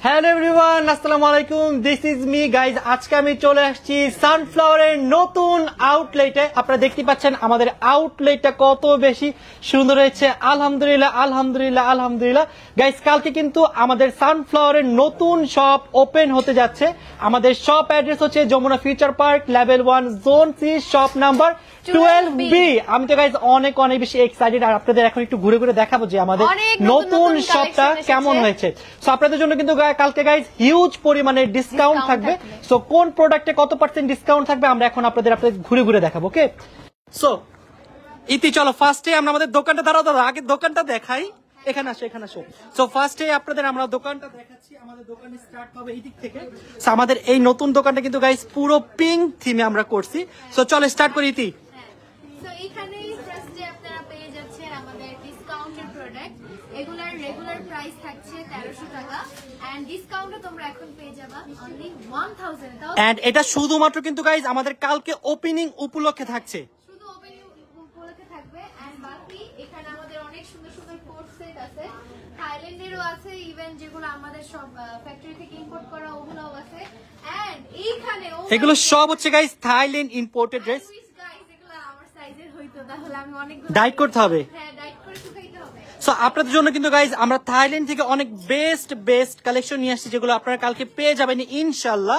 Hello everyone, আসসালামু আলাইকুম। This is me guys. আজকে আমি চলে আসছি সানফ্লাওয়ারের নতুন আউটলেটে। আপনারা দেখতে পাচ্ছেন আমাদের আউটলেটটা কত বেশি সুন্দর হয়েছে। আলহামদুলিল্লাহ আলহামদুলিল্লাহ আলহামদুলিল্লাহ। গাইজ, কালকে কিন্তু আমাদের সানফ্লাওয়ারের নতুন শপ ওপেন হতে যাচ্ছে। আমাদের শপ অ্যাড্রেস হচ্ছে Jamuna future park, level 1, zone C, shop number 12B। আমি তো গাইজ অনেক অনেক বেশি এক্সাইটেড। আর আপনাদের এখন একটু ঘুরে ঘুরে দেখাবো যে আমাদের নতুন শপটা কেমন হয়েছে। সো আপনাদের জন্য কিন্তু কালকে গাইজ হিউজ পরিমাণে ডিসকাউন্ট থাকবে। সো কোন প্রোডাক্টে কত % ডিসকাউন্ট থাকবে আমরা এখন আপনাদের ঘুরে ঘুরে দেখাবো। ওকে, সো ইতি চলো ফার্স্টে আমরা আমাদের দোকানটা দাঁড়াও আগে দোকানটা দেখাই। এখানে আসো এখানে আসো। সো ফার্স্টে আপনাদের আমরা দোকানটা দেখাচ্ছি। আমাদের দোকানে স্টার্ট হবে এই দিক থেকে। সো আমাদের এই নতুন দোকানটা কিন্তু গাইজ পুরো পিঙ্ক থিমে আমরা করছি। সো চলো স্টার্ট করি ইতি। সো এখানে ফার্স্টে আপনারা পেয়ে যাচ্ছেন আমাদের ডিসকাউন্টেড প্রোডাক্ট। এগুলার রেগুলার প্রাইস থাকছে 1300 টাকা এন্ড ডিসকাউন্টে তোমরা এখন পেয়ে যাবা অনলি 1000। এন্ড এটা শুধুমাত্র কিন্তু গাইজ আমাদের কালকে ওপেনিং উপলক্ষে থাকছে। শুধু ওপেনিং উপলক্ষে থাকবে এন্ড বাকি এখানে আমাদের অনেক সুন্দর সুন্দর কোট সেট আছে, থাইল্যান্ডেরও আছে, ইভেন যেগুলো আমাদের সব ফ্যাক্টরি থেকে ইম্পোর্ট করা ওগুলোও আছে। এন্ড এইখানে এগুলো সব হচ্ছে গাইজ থাইল্যান্ড ইম্পোর্টেড ড্রেস। ডাইট করতে হবে। সো আপনাদের জন্য কিন্তু গাইজ আমরা থাইল্যান্ড থেকে অনেক বেস্ট কালেকশন নিয়ে আসছি, যেগুলো আপনারা কালকে পেয়ে যাবেন ইনশাআল্লাহ।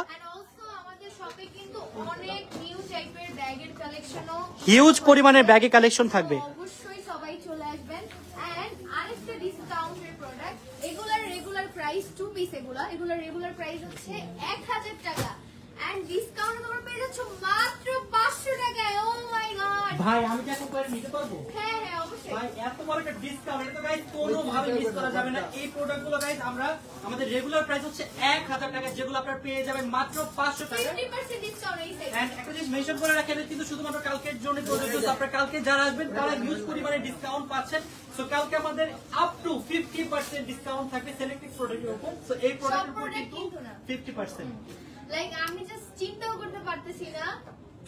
হিউজ পরিমাণের ব্যাগে কালেকশন থাকবে। অবশ্যই সবাই চলে আসবেন। এন্ড আরেকটা ডিসকাউন্টের প্রোডাক্ট, এগুলার রেগুলার প্রাইস 2 পিস, এগুলার রেগুলার প্রাইস হচ্ছে 1000 টাকা এন্ড ডিসকাউন্ট তোমরা পেয়ে যাচ্ছ মাত্র 500 টাকায়। ও মাই গড ভাই, আমি কি এখন করে নিতে পারবো? হ্যাঁ হ্যাঁ অবশ্যই ভাই, এত বড় একটা ডিসকাউন্ট এটা তো গাইস কোনোভাবে মিস করা যাবে না। এই প্রোডাক্টগুলো গাইস আমরা আমাদের রেগুলার প্রাইস হচ্ছে 1000 টাকা, যেগুলো আপনারা পেয়ে যাবেন মাত্র 500 টাকা। 50% ডিসকাউন্ট এই সেট। এন্ড একটা জিনিস মেনশন করে রাখেন, কিন্তু শুধুমাত্র কালকের জন্য প্রযোজ্য। আপনারা কালকে যারা আসবেন তারা হিউজ পরিমাণে ডিসকাউন্ট পাচ্ছেন। সো কালকে আমাদের আপ টু 50% ডিসকাউন্ট থাকবে সিলেক্টেড প্রোডাক্টের উপর। সো এই প্রোডাক্টের উপর কিন্তু 50%। লাইক আমি জাস্ট চিন্তাও করতে পারতেছি না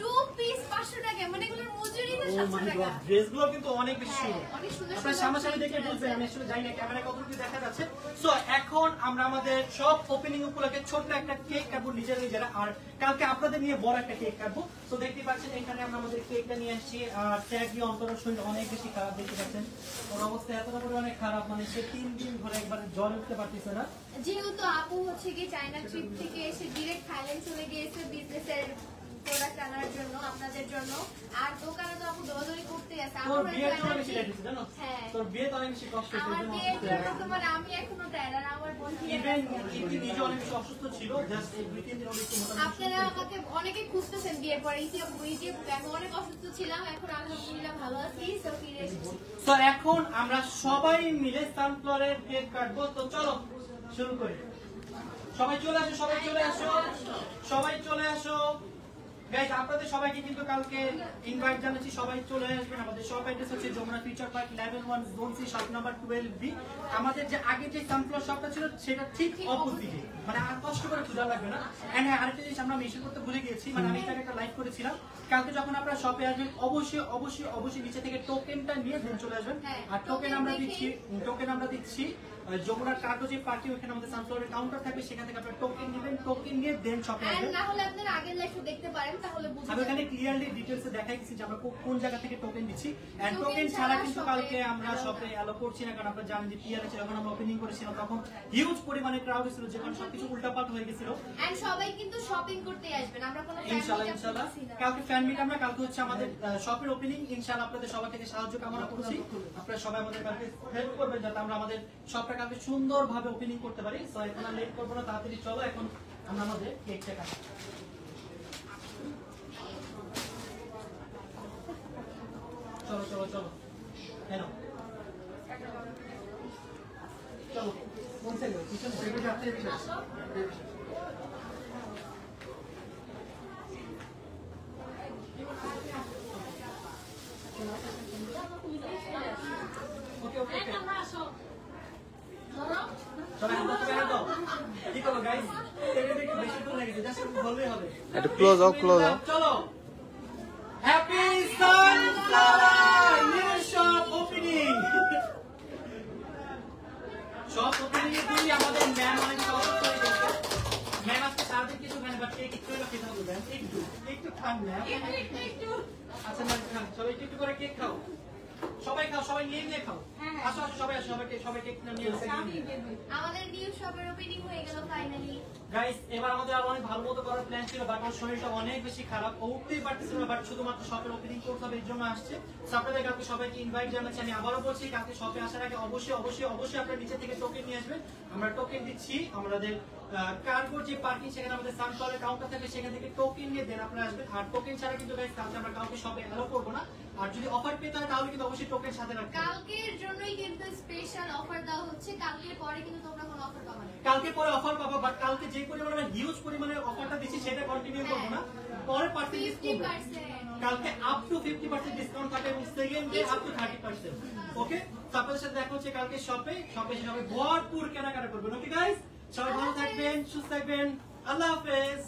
2 পিস 500 টাকা, মানে এগুলোর মজুরি তো 700 টাকা। ড্রেসগুলো কিন্তু অনেক বেশি সুন্দর। অনেক সুন্দর। আপনারা সামনাসামনি দেখে বুঝবেন, আমি আসলে জানি না ক্যামেরা কতটুকু দেখা যাচ্ছে। সো এখন আমরা আমাদের সব ওপেনিং উপলক্ষে ছোট্ট একটা কেক কাটবো নিজেরা, আর কালকে আপনাদের নিয়ে বড় একটা কেক কাটবো। সো দেখতে পাচ্ছেন এখানে আমরা আমাদের কেকটা নিয়ে আসছি। আর ট্যাগ দিয়ে অন্তরের শরীর অনেক বেশি খারাপ, দেখতে পাচ্ছেন ওর অবস্থা এতটা করে অনেক খারাপ, মানে সে 3 দিন ধরে একবার জ্বর উঠতে পারতেছে না। যেহেতু আপু হচ্ছে কি চায়না ট্রিপ থেকে এসে ডিরেক্ট থাইল্যান্ড চলে গিয়েছে বিজনেসের প্রোডাক্ট আনার জন্য আপনাদের জন্য। আর দোকানে তো আপু দৌড়াদৌড়ি করতে আছে। তোর বিয়ের জন্য বেশি লেগেছে জানো? তোর বিয়ে তো অনেক বেশি কষ্ট হয়েছে। আমার বিয়ের জন্য তোমার আমি এখনো টায়ার্ড, আর আমার বন্ধু ইভেন ইতি নিজে অনেক বেশি অসুস্থ ছিল। জাস্ট এই 2-3 দিন অনেক মোটামুটি আপনারা আমাকে অনেকে খুঁজতেছেন বিয়ের পরে। আমি অনেক অসুস্থ ছিলাম, এখন আলহামদুলিল্লাহ ভালো আছি। সো ফিরে এসেছি। সো এখন আমরা সবাই মিলে সানফ্লাওয়ারের কেক কাটবো। তো চলো শুরু করি। সবাই চলে আসো, সবাই চলে আসো, সবাই চলে আসো। গাইস, আপনাদের সবাইকে কিন্তু কালকে ইনভাইট জানাচ্ছি, সবাই চলে আসবেন। আমাদের শপ অ্যাড্রেস হচ্ছে Jamuna future park, level 1, zone C, shop number 12B। আমাদের যে আগে যে সানফ্লাওয়ার শপটা ছিল সেটা ঠিক অপোজিটে, মানে আর কষ্ট করে খোঁজা লাগবে না। এন্ড হ্যাঁ, আরেকটা জিনিস আমরা মেনশন করতে ভুলে গিয়েছি, মানে আমি এটাকে একটা লাইভ করেছিলাম। কালকে যখন আপনারা শপে আসবেন অবশ্যই নিচে থেকে টোকেনটা নিয়ে দেন চলে আসবেন। আর টোকেন আমরা দিচ্ছি যমুনার কার্গো যে পার্টি, ওখানে আমাদের সানফ্লাওয়ারের কাউন্টার থাকবে, সেখান থেকে আপনারা টোকেন নেবেন, টোকেন নিয়ে দেন শপে আসবেন। না হলে আপনারা আগের লাইভে দেখতে পারেন, তাহলে বুঝতে আমি এখানে ক্লিয়ারলি ডিটেইলসে দেখাই দিচ্ছি যে আমরা কোন জায়গা থেকে টোকেন দিচ্ছি। এন্ড টোকেন ছাড়া কিন্তু কালকে আমরা শপে অ্যালো করছি না, কারণ আপনারা জানেন যে পিআরএ যখন আমরা ওপেনিং করেছিলাম তখন হিউজ পরিমাণে ক্রাউড ছিল, যেখানে সবকিছু উল্টাপাল্টা হয়ে গেছিল। এন্ড সবাই কিন্তু শপিং করতে আসবেন, আমরা কোনো ইনশাআল্লাহ কালকে ফ্যান মিট আমরা কালকে হচ্ছে আমাদের শপের ওপেনিং। ইনশাআল্লাহ আপনাদের সবার থেকে সাহায্য কামনা করছি। আপনারা সবাই আমাদের কালকে হেল্প করবেন যাতে আমরা আমাদের শপটা কালকে সুন্দরভাবে ওপেনিং করতে পারি। সো এখন আর লেট করব না, তাড়াতাড়ি চলো এখন আমরা আমাদের কেকটা কাটি। চলো চলো চলো, হ্যাঁ চলো কোন সাইডে পিছন থেকে যাচ্ছে। ওকে ওকে একটু ক্লোজ আও চলো। Happy sunflower new shop opening. Shop opening এ ম্যাম অনেক সহজ করে দিয়েছে। ম্যাম আজকে সারাদিন কিছু খান, বাট কেক একটু খেতে হবে ম্যাম, একটু খান ম্যাম। আচ্ছা ম্যাম খান, সবাই একটু করে কেক খাও, সবাই খাও, সবাই নিয়ে খাও। আসো আসো সবাই আসো, সবাই কেক নিয়ে আসো। আমাদের নিউ শপের ওপেনিং হয়ে গেল ফাইনালি। গাইস এবার আমাদের আরো অনেক ভালো মতো করার প্ল্যান ছিল, বাট আমার শরীরটা অনেক বেশি খারাপ, ও উঠতেই পারতেছিল না, বাট শুধুমাত্র শপের ওপেনিং করতে হবে, এর জন্য আসছে। So, আপনাদের কালকে সবাইকে ইনভাইট জানাচ্ছি। আমি আবারও বলছি, কালকে শপে আসার আগে অবশ্যই অবশ্যই অবশ্যই আপনার নিচে থেকে টোকেন নিয়ে আসবেন। আমরা টোকেন দিচ্ছি, আমাদের কার্গোর যে পার্কিং সেখানে আমাদের সানফ্লাওয়ারের কাউন্টার থাকে, সেখান থেকে টোকেন নিয়ে দেন আপনারা আসবেন। আর টোকেন ছাড়া কিন্তু গাইস কালকে আমরা কাউকে শপে অ্যালো করবো না। আর যদি অফার পেতে হয় তাহলে কিন্তু অবশ্যই টোকেন সাথে রাখবেন। কালকের জন্যই কিন্তু স্পেশাল অফার দেওয়া হচ্ছে, কালকের পরে কিন্তু তোমরা কোনো অফার পাবে না। কালকে পরে অফার পাবো, বাট কালকে যে পরিমাণে হিউজ পরিমাণে অফারটা দিচ্ছি সেটা কন্টিনিউ করবো না, পরে পার্সেন্টেজ করবো। 50%। কালকে আপ টু 50% ডিসকাউন্ট থাকে এবং সেকেন্ড ডে আপ টু 30%। ওকে, আপনাদের সাথে দেখা হচ্ছে কালকে শপে সবাই ভরপুর কেনাকাটা করবেন। ওকে গাইস, সবাই ভালো থাকবেন, সুস্থ থাকবেন, আল্লাহ হাফেজ।